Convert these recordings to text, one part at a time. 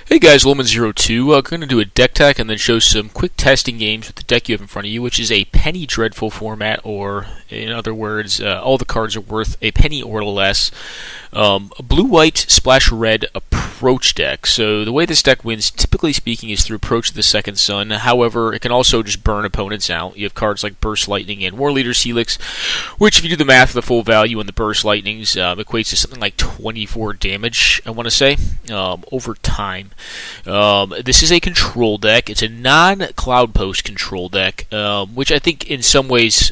Hey guys, Loman02. Going to do a deck tech and then show some quick testing games with the deck you have in front of you, which is a penny dreadful format, or in other words, all the cards are worth a penny or less. A blue-white splash red approach deck. So the way this deck wins, typically speaking, is through Approach of the Second Sun. However, it can also just burn opponents out. You have cards like Burst Lightning and War Leader's Helix, which, if you do the math for the full value on the Burst Lightnings, equates to something like 24 damage, I want to say, over time. This is a control deck. It's a non-Cloud Post control deck, which I think in some ways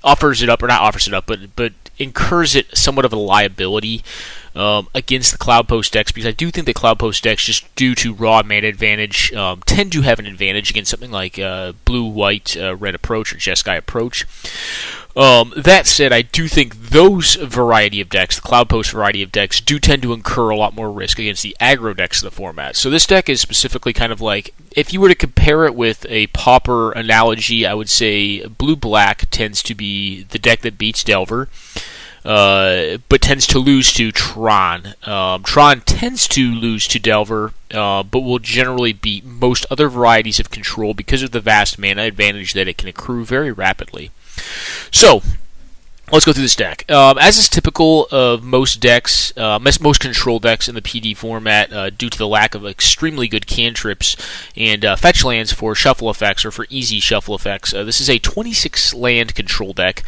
offers it up, or not offers it up, but incurs it somewhat of a liability against the Cloud Post decks, because I do think the Cloud Post decks, just due to raw mana advantage, tend to have an advantage against something like blue-white red approach or Jeskai Approach. That said, I do think those variety of decks, the Cloud Post variety of decks, do tend to incur a lot more risk against the aggro decks of the format. So this deck is specifically kind of like, if you were to compare it with a Pauper analogy, I would say blue-black tends to be the deck that beats Delver, but tends to lose to Tron. Tron tends to lose to Delver, but will generally beat most other varieties of control because of the vast mana advantage that it can accrue very rapidly. So, let's go through this deck. As is typical of most decks, most control decks in the PD format, due to the lack of extremely good cantrips and fetch lands for shuffle effects, or for easy shuffle effects, this is a 26 land control deck.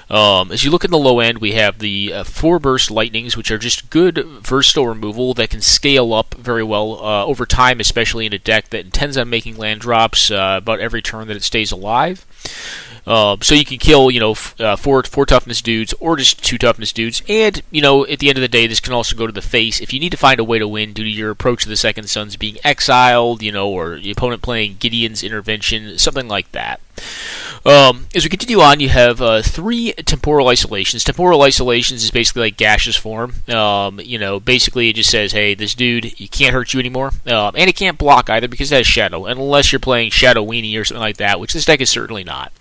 As you look at the low end, we have the 4 Burst Lightnings, which are just good versatile removal that can scale up very well over time, especially in a deck that intends on making land drops about every turn that it stays alive. So you can kill, four toughness dudes, or just 2 toughness dudes, and, at the end of the day, this can also go to the face if you need to find a way to win due to your Approach of the Second Sun's being exiled, or the opponent playing Gideon's Intervention, something like that. As we continue on, you have 3 Temporal Isolations. Temporal Isolations is basically like Gash's form. Basically it just says, hey, this dude, he can't hurt you anymore, and it can't block either because it has Shadow, unless you're playing Shadow Weenie or something like that, which this deck is certainly not.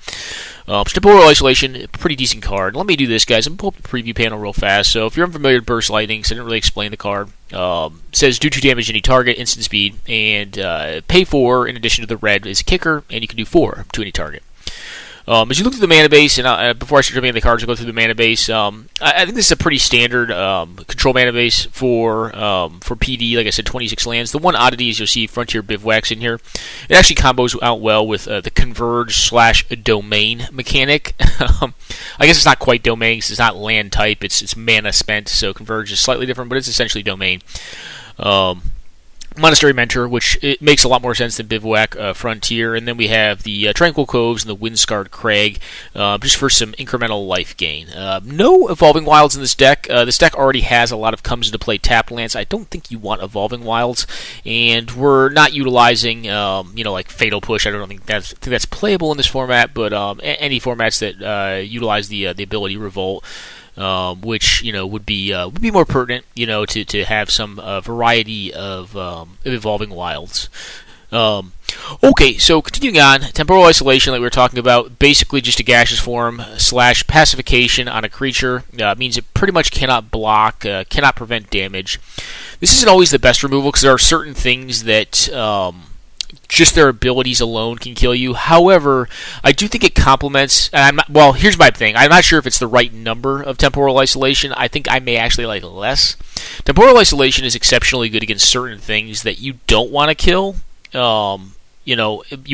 Temporal Isolation, pretty decent card. Let me do this, guys. I'm going to pull up the preview panel real fast. So if you're unfamiliar with Burst Lightning, so I didn't really explain the card. Says do 2 damage to any target, instant speed, and pay 4 in addition to the red is a kicker, and you can do 4 to any target. As you look through the mana base, and before I start jumping into the cards, I'll go through the mana base. I think this is a pretty standard control mana base for PD. Like I said, 26 lands. The one oddity is you'll see Frontier Bivouacs in here. It actually combos out well with the Converge/Domain mechanic. I guess it's not quite Domain because it's not land type. It's mana spent, so Converge is slightly different, but it's essentially Domain. Monastery Mentor, which it makes a lot more sense than Bivouac Frontier, and then we have the Tranquil Coves and the Windscarred Crag, just for some incremental life gain. No Evolving Wilds in this deck. This deck already has a lot of comes into play tapped lands. I don't think you want Evolving Wilds, and we're not utilizing, like Fatal Push. I don't think that's playable in this format, but any formats that utilize the ability Revolt. Which would be more pertinent, to have some variety of Evolving Wilds. Okay, so continuing on, Temporal Isolation, like we were talking about, basically just a Gaseous form / pacification on a creature. Means it pretty much cannot block, cannot prevent damage. This isn't always the best removal because there are certain things that just their abilities alone can kill you. However, I do think it complements. Here's my thing. I'm not sure if it's the right number of Temporal Isolation. I think I may actually like less. Temporal Isolation is exceptionally good against certain things that you don't want to kill. You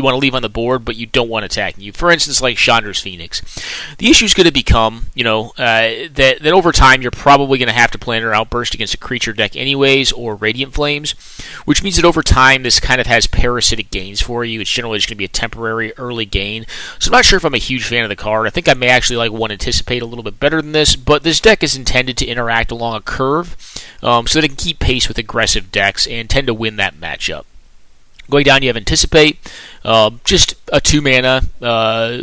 want to leave on the board, but you don't want attacking you. For instance, like Chandra's Phoenix. The issue is going to become, that over time you're probably going to have to plan her Outburst against a creature deck anyways, or Radiant Flames, which means that over time this kind of has parasitic gains for you. It's generally just going to be a temporary early gain. So I'm not sure if I'm a huge fan of the card. I think I may actually like one Anticipate a little bit better than this, but this deck is intended to interact along a curve, so that it can keep pace with aggressive decks and tend to win that matchup. Going down, you have Anticipate, just a 2 mana,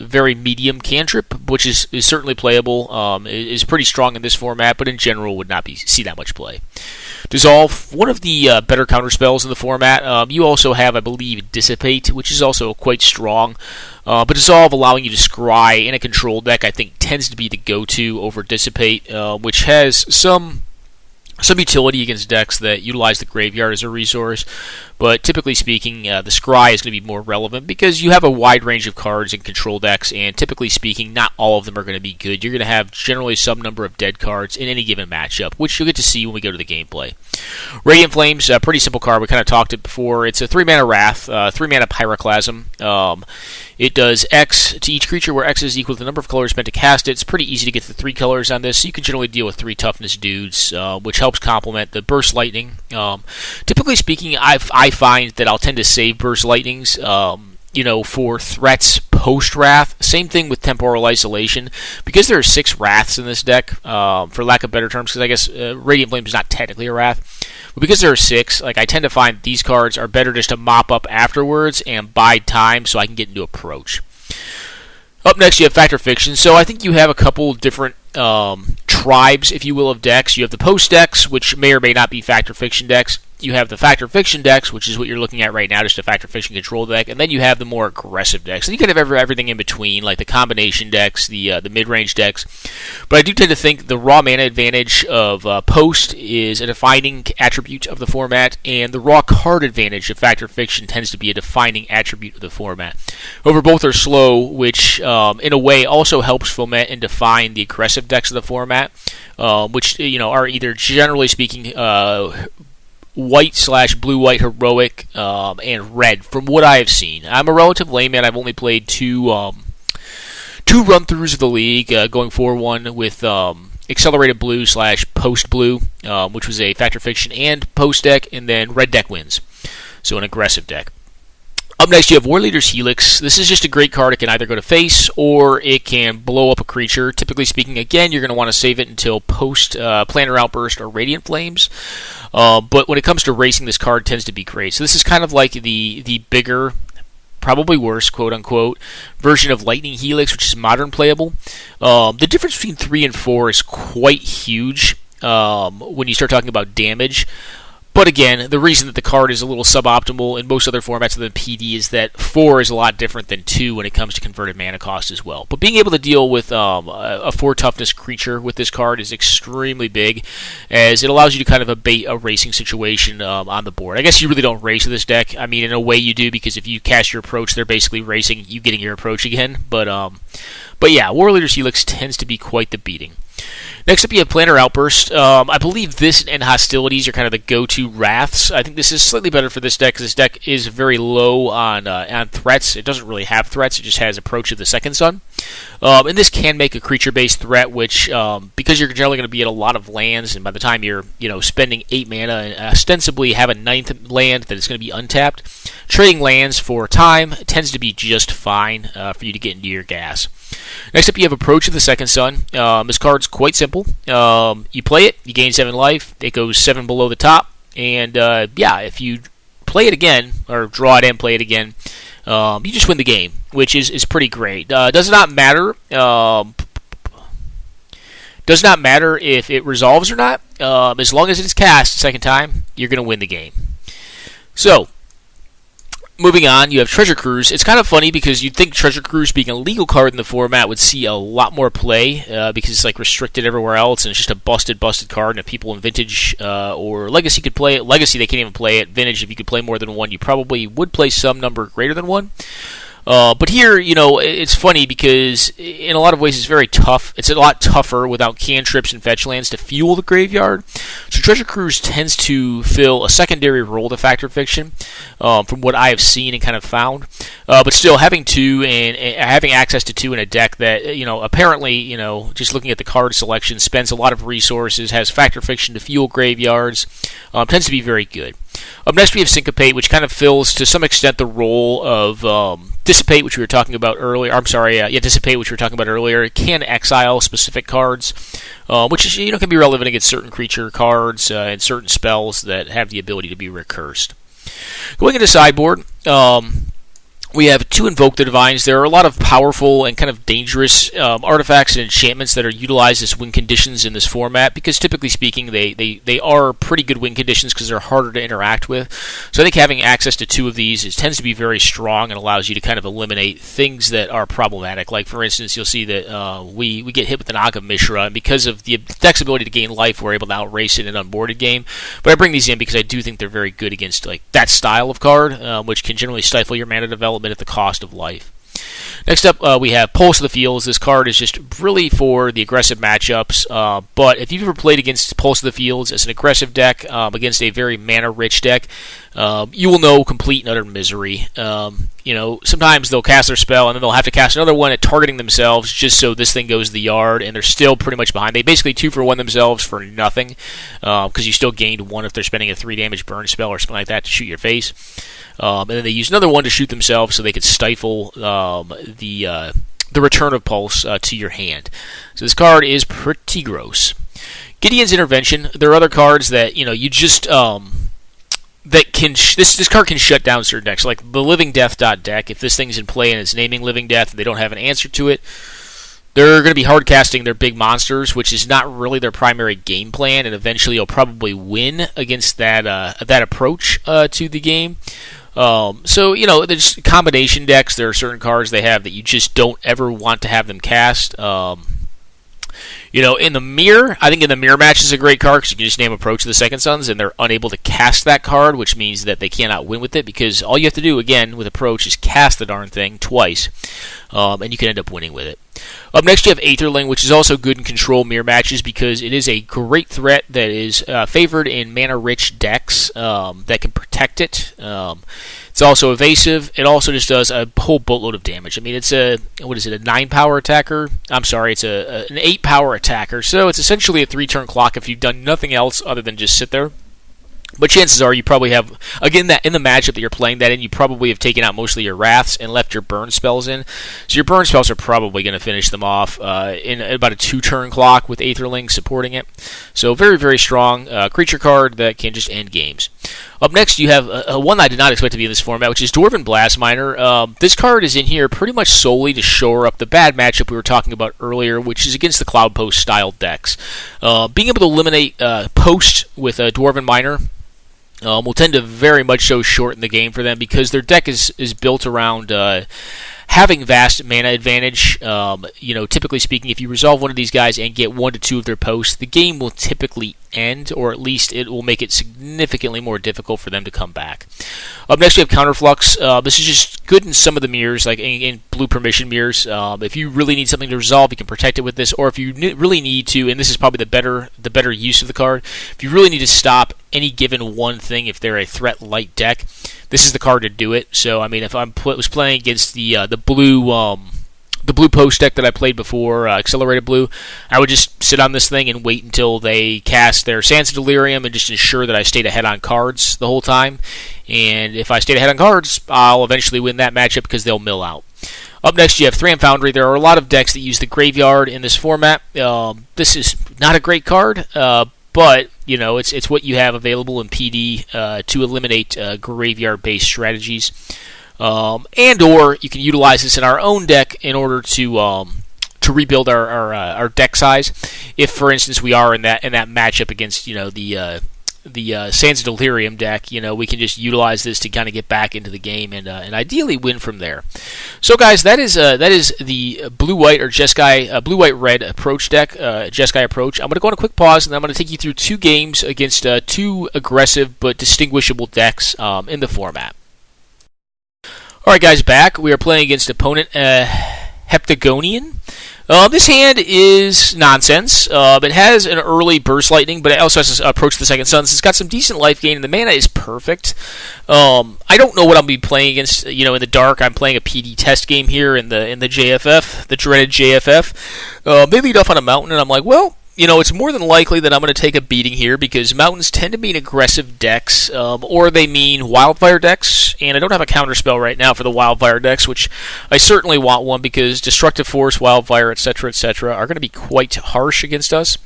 very medium cantrip, which is certainly playable. Is pretty strong in this format, but in general would not see that much play. Dissolve, one of the better counter spells in the format. You also have, I believe, Dissipate, which is also quite strong. But Dissolve, allowing you to scry in a control deck, I think tends to be the go-to over Dissipate, which has some some utility against decks that utilize the graveyard as a resource, but typically speaking, the scry is going to be more relevant because you have a wide range of cards in control decks, and typically speaking, not all of them are going to be good. You're going to have generally some number of dead cards in any given matchup, which you'll get to see when we go to the gameplay. Radiant Flames, a pretty simple card. We kind of talked it before. It's a 3-mana Wrath, 3-mana Pyroclasm. It does X to each creature, where X is equal to the number of colors spent to cast it. It's pretty easy to get the 3 colors on this, so you can generally deal with 3 toughness dudes, which helps complement the Burst Lightning. Typically speaking, I find that I'll tend to save Burst Lightnings, for threats post-Wrath. Same thing with Temporal Isolation. Because there are 6 Wraths in this deck, for lack of better terms, because I guess Radiant Flame is not technically a Wrath, but because there are 6, I tend to find these cards are better just to mop up afterwards and bide time so I can get into Approach. Up next, you have Fact or Fiction. So I think you have a couple different tribes, if you will, of decks. You have the post decks, which may or may not be Fact or Fiction decks. You have the Fact or Fiction decks, which is what you're looking at right now, just a Fact or Fiction control deck. And then you have the more aggressive decks. And you can have everything in between, like the combination decks, the mid-range decks. But I do tend to think the raw mana advantage of post is a defining attribute of the format, and the raw card advantage of Fact or Fiction tends to be a defining attribute of the format. However, both are slow, which in a way also helps foment and define the aggressive decks of the format, which are either, generally speaking, white/blue-white heroic and red. From what I have seen, I'm a relative layman. I've only played two run-throughs of the league, going 4-1 with accelerated blue/post blue, which was a Fact or Fiction and post deck, and then red deck wins, so an aggressive deck. Up next, you have War Leader's Helix. This is just a great card. It can either go to face, or it can blow up a creature. Typically speaking, again, you're going to want to save it until post Planner Outburst or Radiant Flames. But when it comes to racing, this card tends to be great. So this is kind of like the bigger, probably worse, quote-unquote, version of Lightning Helix, which is modern playable. The difference between 3 and 4 is quite huge when you start talking about damage. But again, the reason that the card is a little suboptimal in most other formats of the PD is that 4 is a lot different than 2 when it comes to converted mana cost as well. But being able to deal with a 4 toughness creature with this card is extremely big, as it allows you to kind of abate a racing situation on the board. I guess you really don't race with this deck. I mean, in a way you do, because if you cast your Approach, they're basically racing you getting your Approach again. But yeah, War Leader's Helix tends to be quite the beating. Next up, you have Planner Outburst. I believe this and Hostilities are kind of the go-to Wraths. I think this is slightly better for this deck, because this deck is very low on threats. It doesn't really have threats. It just has Approach of the Second Sun. And this can make a creature-based threat, which, because you're generally going to be at a lot of lands, and by the time you're spending 8 mana and ostensibly have a 9th land that is going to be untapped, trading lands for time tends to be just fine for you to get into your gas. Next up, you have Approach of the Second Sun. This card's quite simple. You play it, you gain 7 life, it goes 7 below the top, and if you play it again, or draw it and play it again, you just win the game, which is pretty great. Does not matter if it resolves or not. As long as it is cast second time, you're going to win the game. So, moving on, you have Treasure Cruise. It's kind of funny because you'd think Treasure Cruise, being a legal card in the format, would see a lot more play because it's like restricted everywhere else, and it's just a busted card. And if people in Vintage or Legacy could play it, Legacy they can't even play it. Vintage, if you could play more than one, you probably would play some number greater than one. But here, it's funny because in a lot of ways it's very tough. It's a lot tougher without cantrips and fetch lands to fuel the graveyard. So Treasure Cruise tends to fill a secondary role to Fact or Fiction, from what I have seen and kind of found. But still, having 2 and having access to 2 in a deck that, apparently, just looking at the card selection, spends a lot of resources, has Fact or Fiction to fuel graveyards, tends to be very good. Up next, we have Syncopate, which kind of fills, to some extent, the role of Dissipate, which we were talking about earlier. Dissipate, which we were talking about earlier. It can exile specific cards, which is, can be relevant against certain creature cards and certain spells that have the ability to be recursed. Going into sideboard, We have 2 Invoke the Divines. There are a lot of powerful and kind of dangerous artifacts and enchantments that are utilized as win conditions in this format, because typically speaking, they are pretty good win conditions because they're harder to interact with. So I think having access to 2 of these tends to be very strong and allows you to kind of eliminate things that are problematic. Like, for instance, you'll see that we get hit with an Aga Mishra, and because of the deck's ability to gain life, we're able to outrace it in an unboarded game. But I bring these in because I do think they're very good against like that style of card, which can generally stifle your mana development at the cost of life. Next up, we have Pulse of the Fields. This card is just really for the aggressive matchups, but if you've ever played against Pulse of the Fields as an aggressive deck against a very mana-rich deck, you will know complete and utter misery. Sometimes they'll cast their spell, and then they'll have to cast another one at targeting themselves just so this thing goes to the yard, and they're still pretty much behind. They basically 2-for-1 themselves for nothing, because you still gained 1 if they're spending a 3-damage burn spell or something like that to shoot your face. And then they use another one to shoot themselves so they could stifle the return of Pulse to your hand. So this card is pretty gross. Gideon's Intervention. There are other cards that you just that can this card can shut down certain decks, like the Living Death deck. If this thing's in play and it's naming Living Death and they don't have an answer to it, they're going to be hard casting their big monsters, which is not really their primary game plan, and eventually you'll probably win against that approach to the game. There's combination decks. There are certain cards they have that you just don't ever want to have them cast. In the mirror, I think in the mirror match is a great card because you can just name Approach to the Second Sons, and they're unable to cast that card, which means that they cannot win with it, because all you have to do, again, with Approach is cast the darn thing twice, and you can end up winning with it. Up next, you have Aetherling, which is also good in control mirror matches because it is a great threat that is favored in mana-rich decks that can protect it. It's also evasive. It also just does a whole boatload of damage. I mean, it's a 9-power attacker? I'm sorry, it's an 8-power attacker. So it's essentially a 3-turn clock if you've done nothing else other than just sit there. But chances are you probably have, again, that in the matchup that you're playing that in, you probably have taken out mostly your Wraths and left your burn spells in. So your burn spells are probably going to finish them off in about a 2-turn clock with Aetherling supporting it. So very, very strong creature card that can just end games. Up next, you have one I did not expect to be in this format, which is Dwarven Blast Miner. This card is in here pretty much solely to shore up the bad matchup we were talking about earlier, which is against the Cloud Post style decks. Being able to eliminate Post with a Dwarven Miner will tend to very much so shorten the game for them because their deck is built around having vast mana advantage. Typically speaking, if you resolve one of these guys and get 1 to 2 of their posts, the game will typically end, or at least it will make it significantly more difficult for them to come back. Up next, we have Counterflux. This is just good in some of the mirrors, like in blue permission mirrors. If you really need something to resolve, you can protect it with this, or if you really need to, and this is probably the better use of the card, if you really need to stop any given one thing, if they're a threat light deck, this is the card to do it. So, I mean, if I was playing against the blue post deck that I played before, Accelerated Blue, I would just sit on this thing and wait until they cast their Sands of Delirium and just ensure that I stayed ahead on cards the whole time. And if I stayed ahead on cards, I'll eventually win that matchup because they'll mill out. Up next, you have Thram Foundry. There are a lot of decks that use the graveyard in this format. This is not a great card, but it's what you have available in PD to eliminate graveyard-based strategies. And or you can utilize this in our own deck in order to rebuild our deck size. If, for instance, we are in that matchup against the Sands of Delirium deck, we can just utilize this to kind of get back into the game and ideally win from there. So, guys, that is the blue-white or Jeskai blue-white-red approach deck, Jeskai Approach. I'm going to go on a quick pause, and I'm going to take you through 2 games against 2 aggressive but distinguishable decks in the format. Alright, guys, back. We are playing against opponent Heptagonian. This hand is nonsense. It has an early Burst Lightning, but it also has to Approach the Second Sons. It's got some decent life gain, and the mana is perfect. I don't know what I'll be playing against. In the dark, I'm playing a PD test game here in the JFF, the dreaded JFF. They lead off on a mountain, and I'm like, well, it's more than likely that I'm going to take a beating here because mountains tend to mean aggressive decks, or they mean wildfire decks, and I don't have a counterspell right now for the wildfire decks, which I certainly want one because destructive force, wildfire, etc., are going to be quite harsh against us.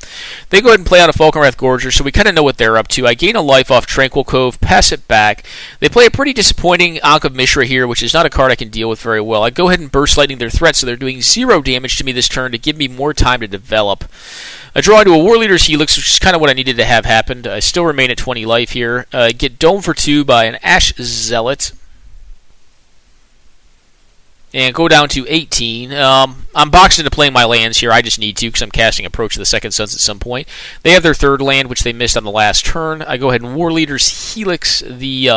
They go ahead and play out a Falconwrath Gorger, so we kind of know what they're up to. I gain a life off Tranquil Cove, pass it back. They play a pretty disappointing Ankh of Mishra here, which is not a card I can deal with very well. I go ahead and Burst Lightning their threat, so they're doing 0 damage to me this turn to give me more time to develop. I draw into a War Leader's Helix, which is kind of what I needed to have happened. I still remain at 20 life here. Get Dome for 2 by an Ash Zealot. And go down to 18. I'm boxed into playing my lands here. I just need to because I'm casting Approach of the Second Sons at some point. They have their third land, which they missed on the last turn. I go ahead and War Leader's Helix the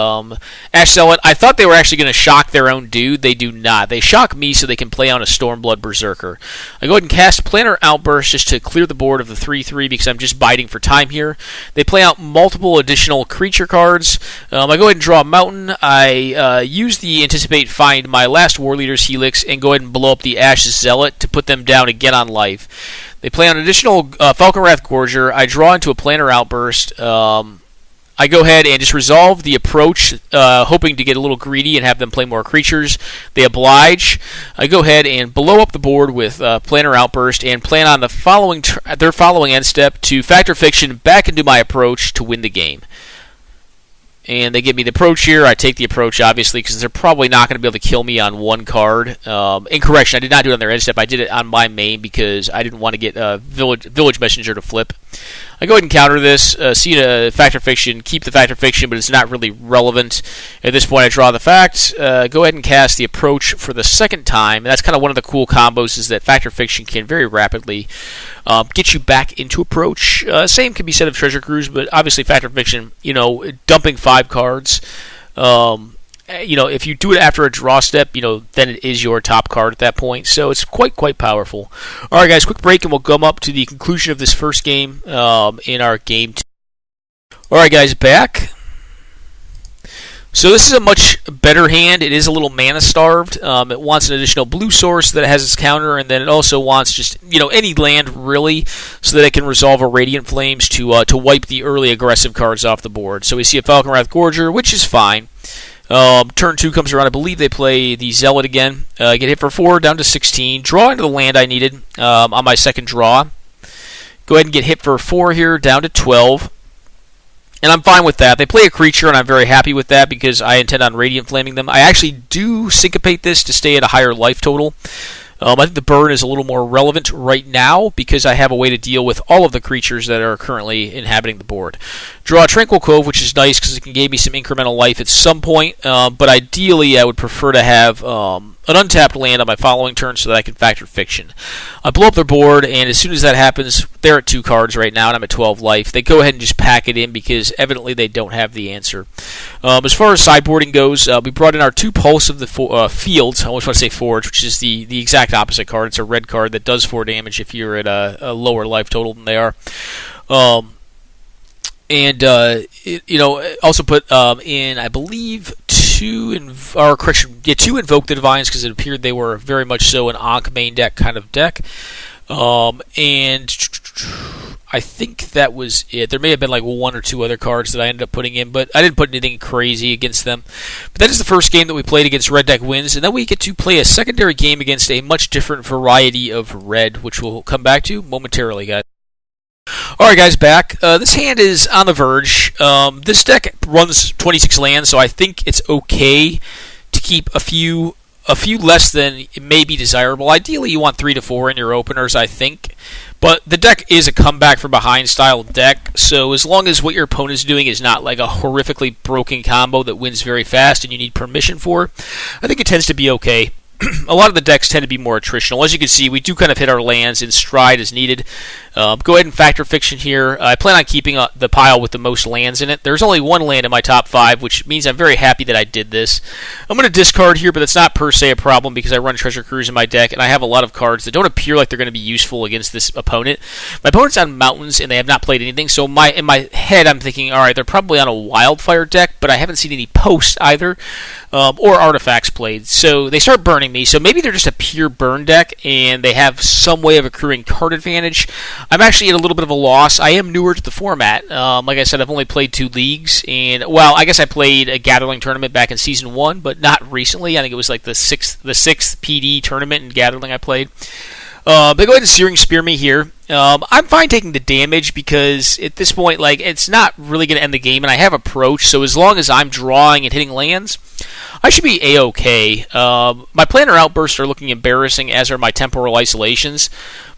Ash Zealot. I thought they were actually going to shock their own dude. They do not. They shock me so they can play on a Stormblood Berserker. I go ahead and cast Planar Outburst just to clear the board of the 3/3 because I'm just biding for time here. They play out multiple additional creature cards. I go ahead and draw a Mountain. I use the Anticipate Find my last War Leader's Helix and go ahead and blow up the Ash Zealot to put them down again on life. They play on an additional Falconwrath Gorger. I draw into a Planar Outburst. I go ahead and just resolve the Approach, hoping to get a little greedy and have them play more creatures. They oblige. I go ahead and blow up the board with Planar Outburst and plan on their following end step to Factor Fiction back into my Approach to win the game. And they give me the Approach here. I take the Approach, obviously, because they're probably not going to be able to kill me on one card. Incorrection, I did not do it on their end step. I did it on my main because I didn't want to get Village Messenger to flip. I go ahead and counter this, see the Factor Fiction, keep the Factor Fiction, but it's not really relevant. At this point, I draw the fact, go ahead and cast the Approach for the second time. And that's kind of one of the cool combos is that Factor Fiction can very rapidly get you back into Approach. Same can be said of Treasure Cruise, but obviously Factor Fiction, dumping 5 cards. If you do it after a draw step, then it is your top card at that point. So it's quite powerful. All right, guys, quick break, and we'll come up to the conclusion of this first game in our game 2. All right, guys, back. So this is a much better hand. It is a little mana starved. It wants an additional blue source that has its counter, and then it also wants just any land really, so that it can resolve a Radiant Flames to wipe the early aggressive cards off the board. So we see a Falconwrath Gorger, which is fine. Turn 2 comes around. I believe they play the Zealot again. Get hit for 4, down to 16. Draw into the land I needed on my second draw. Go ahead and get hit for 4 here, down to 12. And I'm fine with that. They play a creature, and I'm very happy with that because I intend on Radiant Flaming them. I actually do Syncopate this to stay at a higher life total. I think the burn is a little more relevant right now because I have a way to deal with all of the creatures that are currently inhabiting the board. Draw a Tranquil Cove, which is nice because it can give me some incremental life at some point, but ideally I would prefer to have an untapped land on my following turn so that I can Factor Fiction. I blow up their board, and as soon as that happens, they're at 2 cards right now, and I'm at 12 life. They go ahead and just pack it in because evidently they don't have the answer. As far as sideboarding goes, we brought in our 2 Pulse of the Fields. I almost want to say Forge, which is the exact opposite card. It's a red card that does 4 damage if you're at a lower life total than they are. Also put in, I believe, 2 Invoke the Divines because it appeared they were very much so an Ankh main deck kind of deck. And I think that was it. There may have been like 1 or 2 other cards that I ended up putting in, but I didn't put anything crazy against them. But that is the first game that we played against Red Deck Wins, and then we get to play a secondary game against a much different variety of red, which we'll come back to momentarily, guys. Alright, guys, back. This hand is on the verge. This deck runs 26 lands, so I think it's okay to keep a few less than it may be desirable. Ideally, you want 3 to 4 in your openers, I think. But the deck is a comeback from behind style deck, so as long as what your opponent's doing is not like a horrifically broken combo that wins very fast and you need permission for, I think it tends to be okay. A lot of the decks tend to be more attritional. As you can see, we do kind of hit our lands in stride as needed. Go ahead and Factor Fiction here. I plan on keeping the pile with the most lands in it. There's only 1 land in my top 5, which means I'm very happy that I did this. I'm going to discard here, but it's not per se a problem because I run Treasure Cruise in my deck, and I have a lot of cards that don't appear like they're going to be useful against this opponent. My opponent's on Mountains, and they have not played anything, so in my head I'm thinking, alright, they're probably on a Wildfire deck, but I haven't seen any posts either, or artifacts played. So they start burning me, so maybe they're just a pure burn deck, and they have some way of accruing card advantage. I'm actually at a little bit of a loss. I am newer to the format. Like I said, I've only played 2 leagues, and well, I guess I played a Gathering tournament back in Season 1, but not recently. I think it was like the sixth PD tournament in Gathering I played. They go ahead and Searing Spear me here. I'm fine taking the damage because at this point, like, it's not really going to end the game, and I have Approach, so as long as I'm drawing and hitting lands, I should be A-okay. My Planner Outbursts are looking embarrassing, as are my Temporal Isolations,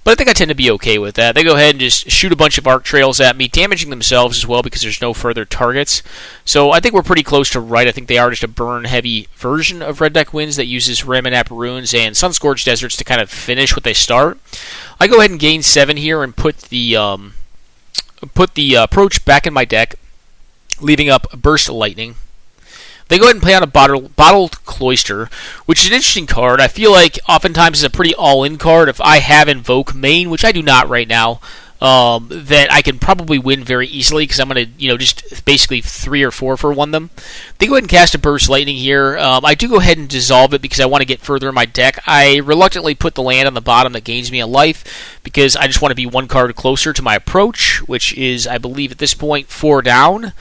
but I think I tend to be okay with that. They go ahead and just shoot a bunch of Arc Trails at me, damaging themselves as well because there's no further targets. So I think we're pretty close to right. I think they are just a burn-heavy version of Red Deck Wins that uses Ramanap Ruins and Sunscorched Deserts to kind of finish what they start. I go ahead and gain 7 here and put the Approach back in my deck, leaving up Burst Lightning. They go ahead and play on a Bottled Cloister, which is an interesting card. I feel like oftentimes it's a pretty all-in card. If I have Invoke main, which I do not right now, that I can probably win very easily because I'm going to, just basically 3 or 4 for 1 them. They go ahead and cast a Burst Lightning here. I do go ahead and dissolve it because I want to get further in my deck. I reluctantly put the land on the bottom that gains me a life because I just want to be 1 card closer to my Approach, which is, I believe, at this point, 4 down.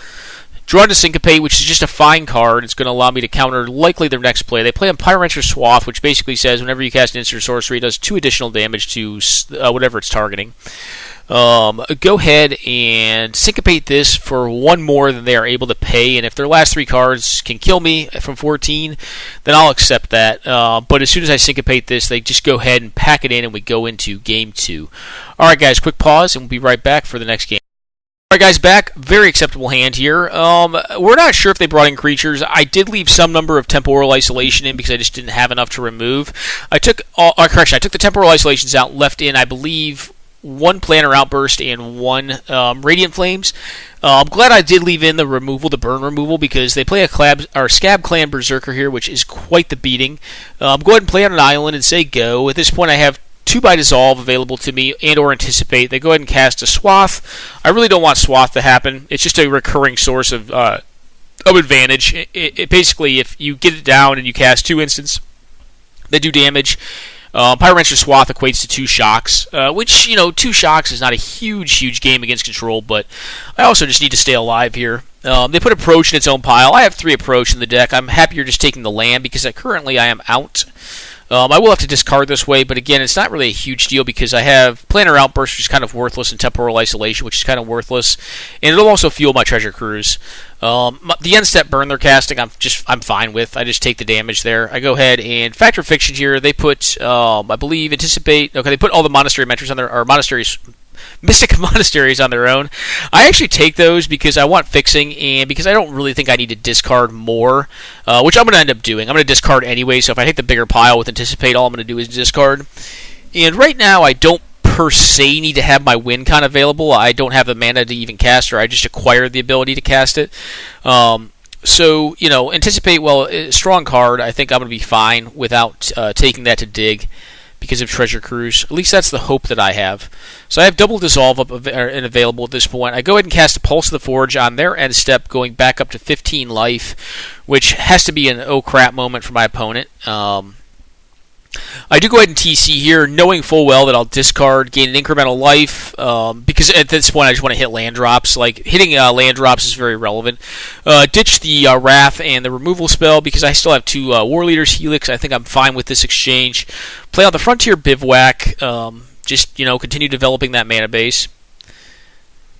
Drawn to Syncopate, which is just a fine card. It's going to allow me to counter likely their next play. They play on Pyromancer Swath, which basically says whenever you cast an instant sorcery, it does 2 additional damage to whatever it's targeting. Go ahead and Syncopate this for 1 more than they are able to pay, and if their last 3 cards can kill me from 14, then I'll accept that. But as soon as I Syncopate this, they just go ahead and pack it in, and we go into Game 2. Alright guys, quick pause, and we'll be right back for the next game. Alright guys, back. Very acceptable hand here. We're not sure if they brought in creatures. I did leave some number of Temporal Isolation in because I just didn't have enough to remove. I took the Temporal Isolations out, left in, I believe, 1 Planner Outburst and 1 Radiant Flames. I'm glad I did leave in the burn removal, because they play a Scab Clan Berserker here, which is quite the beating. Go ahead and play on an island and say go. At this point I have 2 by Dissolve available to me and or Anticipate. They go ahead and cast a Swath. I really don't want Swath to happen. It's just a recurring source of advantage. It basically, if you get it down and you cast 2 instants that do damage, Pyromancer Swath equates to 2 shocks, which, 2 shocks is not a huge game against control, but I also just need to stay alive here. They put Approach in its own pile. I have 3 Approach in the deck. I'm happier just taking the land because currently I am out. I will have to discard this way, but again, it's not really a huge deal because I have Planner Outburst, which is kind of worthless, and Temporal Isolation, which is kind of worthless, and it'll also fuel my Treasure Cruise. The end step burn they're casting, I'm fine with. I just take the damage there. I go ahead and Factor Fiction here. They put, I believe, Anticipate. Okay, they put all the Monastery Mentors on their, or Monasteries. Mystic Monasteries on their own. I actually take those because I want fixing and because I don't really think I need to discard more, which I'm going to end up doing. I'm going to discard anyway, so if I hit the bigger pile with Anticipate, all I'm going to do is discard. And right now, I don't per se need to have my win con available. I don't have the mana to even cast, or I just acquired the ability to cast it. So, Anticipate, well, a strong card. I think I'm going to be fine without taking that to dig because of Treasure Cruise. At least that's the hope that I have. So I have double Dissolve up and available at this point. I go ahead and cast a Pulse of the Forge on their end step, going back up to 15 life, which has to be an oh crap moment for my opponent. I do go ahead and TC here, knowing full well that I'll discard, gain an incremental life, because at this point I just want to hit land drops. Like, hitting land drops is very relevant. Ditch the Wrath and the removal spell because I still have 2 War Leaders Helix. I think I'm fine with this exchange. Play on the Frontier Bivouac, just, continue developing that mana base.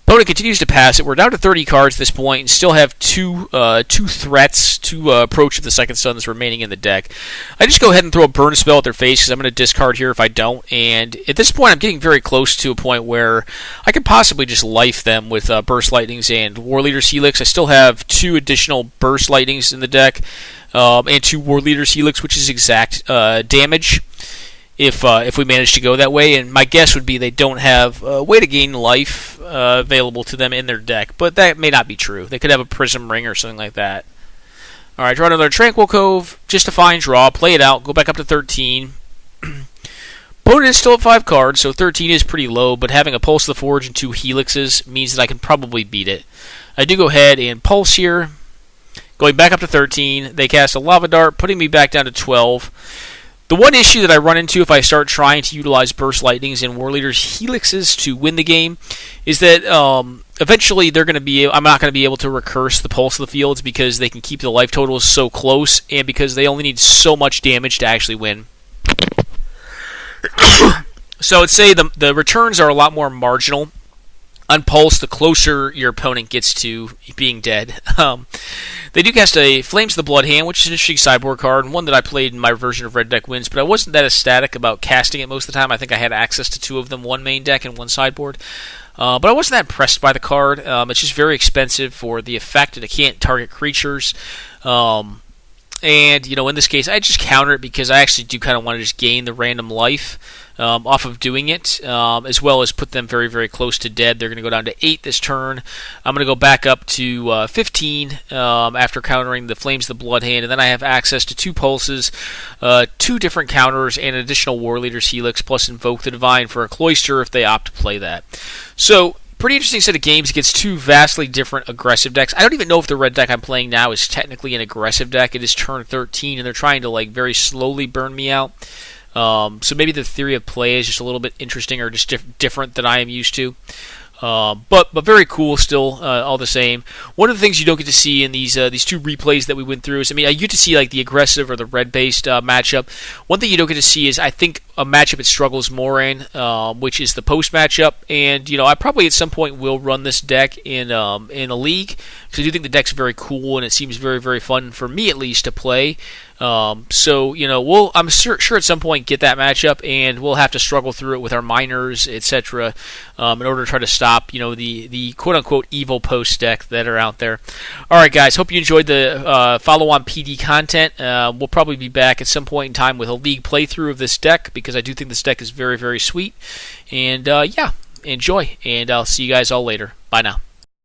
Opponent continues to pass it. We're down to 30 cards at this point and still have two threats to Approach of the Second Sun that's remaining in the deck. I just go ahead and throw a burn spell at their face because I'm going to discard here if I don't. And at this point, I'm getting very close to a point where I could possibly just life them with Burst Lightnings and War Leader's Helix. I still have 2 additional Burst Lightnings in the deck and 2 War Leader's Helix, which is exact damage. If we manage to go that way, and my guess would be they don't have a way to gain life available to them in their deck, but that may not be true. They could have a Prism Ring or something like that. Alright, draw another Tranquil Cove, just a fine draw, play it out, go back up to 13. Opponent is still at 5 cards, so 13 is pretty low, but having a Pulse of the Forge and 2 Helixes means that I can probably beat it. I do go ahead and Pulse here, going back up to 13. They cast a Lava Dart, putting me back down to 12. The one issue that I run into if I start trying to utilize Burst Lightnings and War Leaders Helixes to win the game is that eventually I'm not going to be able to recurse the Pulse of the Fields because they can keep the life totals so close and because they only need so much damage to actually win. So I'd say the returns are a lot more marginal on Pulse the closer your opponent gets to being dead. They do cast a Flames of the Blood Hand, which is an interesting sideboard card, and one that I played in my version of Red Deck Wins, but I wasn't that ecstatic about casting it most of the time. I think I had access to 2 of them, one main deck and one sideboard. But I wasn't that impressed by the card. It's just very expensive for the effect, and it can't target creatures. And, in this case, I just counter it because I actually do kind of want to just gain the random life off of doing it, as well as put them very, very close to dead. They're going to go down to 8 this turn. I'm going to go back up to 15 after countering the Flames of the Blood Hand, and then I have access to 2 pulses, 2 different counters, and an additional War Leader's Helix, plus Invoke the Divine for a Cloister if they opt to play that. So, pretty interesting set of games against 2 vastly different aggressive decks. I don't even know if the red deck I'm playing now is technically an aggressive deck. It is turn 13, and they're trying to very slowly burn me out. So maybe the theory of play is just a little bit interesting or just different than I am used to. But very cool still, all the same. One of the things you don't get to see in these 2 replays that we went through is, I get to see the aggressive or the red-based matchup. One thing you don't get to see is, I think, a matchup it struggles more in, which is the post matchup. And I probably at some point will run this deck in a league because I do think the deck's very cool and it seems very, very fun for me at least to play. So I'm sure at some point get that matchup, and we'll have to struggle through it with our miners, etc., in order to try to stop the quote unquote evil post deck that are out there. All right, guys, hope you enjoyed the follow-on PD content. We'll probably be back at some point in time with a league playthrough of this deck because I do think this deck is very, very sweet. And enjoy, and I'll see you guys all later. Bye now.